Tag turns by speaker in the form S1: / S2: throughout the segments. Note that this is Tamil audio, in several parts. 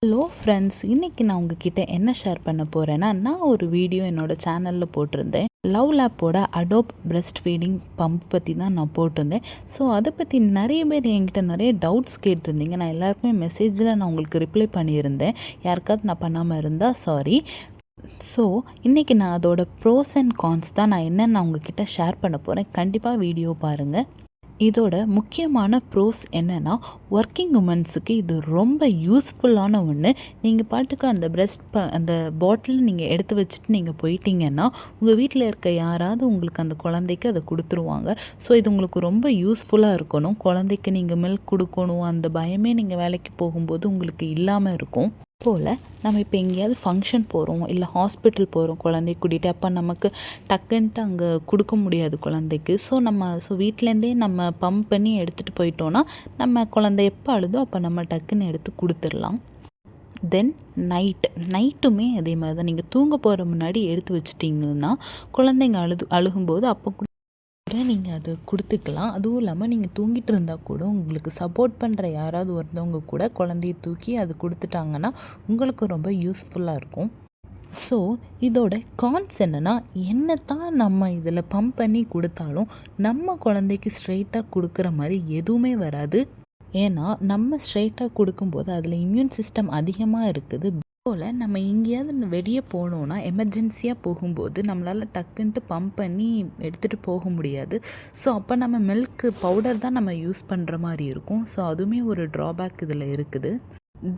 S1: ஹலோ ஃப்ரெண்ட்ஸ், இன்றைக்கி நான் உங்ககிட்ட என்ன ஷேர் பண்ண போகிறேன்னா, நான் ஒரு வீடியோ என்னோடய சேனலில் போட்டிருந்தேன். லவ் லேப்போட அடோப் பிரெஸ்ட் ஃபீடிங் பம்ப் பற்றி தான் நான் போட்டிருந்தேன். ஸோ அதை பற்றி நிறைய பேர் என்கிட்ட நிறைய டவுட்ஸ் கேட்டிருந்தீங்க. நான் எல்லாருக்குமே மெசேஜில் நான் உங்களுக்கு ரிப்ளை பண்ணியிருந்தேன். யாருக்காவது நான் பண்ணாமல் இருந்தால் சாரி. ஸோ இன்றைக்கி நான் அதோட ப்ரோஸ் அண்ட் கான்ஸ் தான் நான் என்னென்னு உங்ககிட்ட ஷேர் பண்ண போகிறேன். கண்டிப்பாக வீடியோ பாருங்கள். இதோட முக்கியமான ப்ரோஸ் என்னென்னா, ஒர்க்கிங் உமன்ஸுக்கு இது ரொம்ப யூஸ்ஃபுல்லான ஒன்று. நீங்கள் பாட்டுக்கு அந்த அந்த பாட்டில் நீங்கள் எடுத்து வச்சுட்டு நீங்கள் போயிட்டீங்கன்னா, உங்கள் வீட்டில் இருக்க யாராவது உங்களுக்கு அந்த குழந்தைக்கு அதை கொடுத்துருவாங்க. ஸோ இது உங்களுக்கு ரொம்ப யூஸ்ஃபுல்லாக இருக்கணும். குழந்தைக்கு நீங்கள் மில்க் கொடுக்கணும், அந்த பயமே நீங்கள் வேலைக்கு போகும்போது உங்களுக்கு இல்லாமல் இருக்கும். போல் நம்ம இப்போ எங்கேயாவது ஃபங்க்ஷன் போகிறோம், இல்லை ஹாஸ்பிட்டல் போகிறோம் குழந்தைய கூட்டிகிட்டு, அப்போ நமக்கு டக்குன்ட்டு அங்கே கொடுக்க முடியாது குழந்தைக்கு. ஸோ வீட்டிலேருந்தே நம்ம பம்ப் பண்ணி எடுத்துகிட்டு போயிட்டோன்னா, நம்ம குழந்தை எப்போ அழுதோ அப்போ நம்ம டக்குன்னு எடுத்து கொடுத்துடலாம். தென் நைட்டுமே அதே மாதிரி தான். நீங்கள் தூங்க போகிற முன்னாடி எடுத்து வச்சிட்டிங்கன்னா, குழந்தைங்க அழுகும்போது அப்போ நீங்கள் அது கொடுத்துக்கலாம். அதுவும் இல்லாமல் நீங்கள் தூங்கிட்டு இருந்தால் கூட உங்களுக்கு சப்போர்ட் பண்ணுற யாராவது ஒருத்தவங்க கூட குழந்தைய தூக்கி அது கொடுத்துட்டாங்கன்னா உங்களுக்கு ரொம்ப யூஸ்ஃபுல்லாக இருக்கும். ஸோ இதோட கான்ஸ் என்னென்னா, என்ன தான் நம்ம இதில் பம்ப் பண்ணி கொடுத்தாலும் நம்ம குழந்தைக்கு ஸ்ட்ரெயிட்டாக கொடுக்குற மாதிரி எதுவுமே வராது. ஏன்னா நம்ம ஸ்ட்ரெயிட்டாக கொடுக்கும்போது அதில் இம்யூன் சிஸ்டம் அதிகமாக இருக்குது. போல் நம்ம எங்கேயாவது வெளியே போனோன்னா, எமர்ஜென்சியாக போகும்போது நம்மளால் டக்குன்ட்டு பம்ப் பண்ணி எடுத்துகிட்டு போக முடியாது. ஸோ அப்போ நம்ம மில்க் பவுடர் தான் நம்ம யூஸ் பண்ணுற மாதிரி இருக்கும். ஸோ அதுவுமே ஒரு ட்ராபேக் இதில் இருக்குது.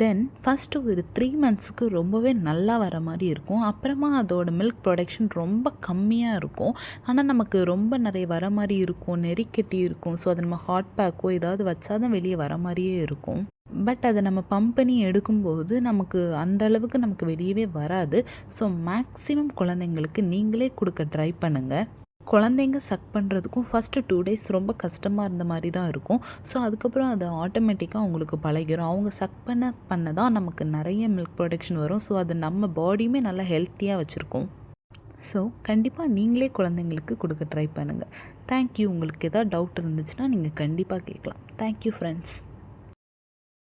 S1: தென் ஃபஸ்ட்டு ஒரு 3 மந்த்ஸுக்கு ரொம்பவே நல்லா வர மாதிரி இருக்கும். அப்புறமா அதோட மில்க் ப்ரொடக்ஷன் ரொம்ப கம்மியாக இருக்கும். ஆனால் நமக்கு ரொம்ப நிறைய வர மாதிரி இருக்கும், நெறிக்கட்டி இருக்கும். ஸோ அது நம்ம ஹாட் பேக்கோ ஏதாவது வச்சா தான் வெளியே வர மாதிரியே இருக்கும். பட் அதை நம்ம பம்ப் பண்ணி எடுக்கும்போது நமக்கு அந்த அளவுக்கு நமக்கு வெளியவே வராது. ஸோ மேக்ஸிமம் குழந்தைங்களுக்கு நீங்களே கொடுக்க ட்ரை பண்ணுங்கள். குழந்தைங்க சக் பண்ணுறதுக்கும் ஃபஸ்ட்டு 2 டேஸ் ரொம்ப கஷ்டமாக இருந்த மாதிரி தான் இருக்கும். ஸோ அதுக்கப்புறம் அது ஆட்டோமேட்டிக்காக அவங்களுக்கு பழகிடும். அவங்க சக் பண்ண தான் நமக்கு நிறைய மில்க் ப்ரொடக்ஷன் வரும். ஸோ அது நம்ம பாடியுமே நல்லா ஹெல்த்தியாக வச்சுருக்கோம். ஸோ கண்டிப்பாக நீங்களே குழந்தைங்களுக்கு கொடுக்க ட்ரை பண்ணுங்கள். தேங்க்யூ. உங்களுக்கு எதாவது டவுட் இருந்துச்சுன்னா நீங்கள் கண்டிப்பாக கேட்கலாம். Thank you friends.